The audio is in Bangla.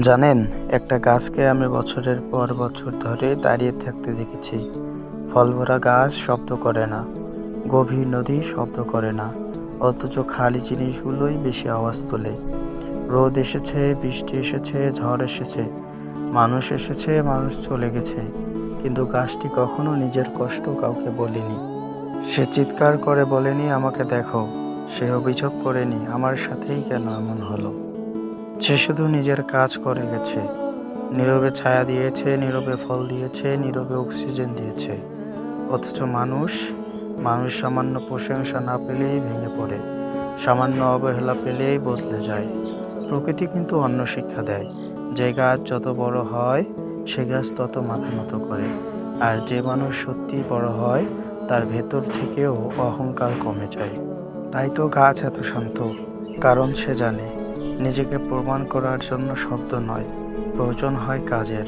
জানেন, একটা গাছকে আমি বছরের পর বছর ধরে দাঁড়িয়ে থাকতে দেখেছি। ফল ভরা গাছ শব্দ করে না, গভীর নদী শব্দ করে না, অথচ খালি জিনিসগুলোই বেশি আওয়াজ তোলে। রোদ এসেছে, বৃষ্টি এসেছে, ঝড় এসেছে, মানুষ এসেছে, মানুষ চলে গেছে, কিন্তু গাছটি কখনো নিজের কষ্ট কাউকে বলেনি। সে চিৎকার করে বলেনি আমাকে দেখো, সে অভিযোগ করেনি আমার সাথেই কেন এমন হলো। সে শুধু নিজের কাজ করে গেছে, নীরবে ছায়া দিয়েছে, নীরবে ফল দিয়েছে, নীরবে অক্সিজেন দিয়েছে। অথচ মানুষ মানুষ সামান্য প্রশংসা না পেলেই ভেঙে পড়ে, সামান্য অবহেলা পেলেই বদলে যায়। প্রকৃতি কিন্তু অন্য শিক্ষা দেয়, যে গাছ যত বড় হয় সে গাছ তত মাথা নত করে, আর যে মানুষ সত্যি বড় হয় তার ভেতর থেকেও অহংকার কমে যায়। তাই তো গাছ এত শান্ত, কারণ সে জানে নিজেকে প্রমাণ করার জন্য শব্দ নয়, প্রয়োজন হয় কাজের।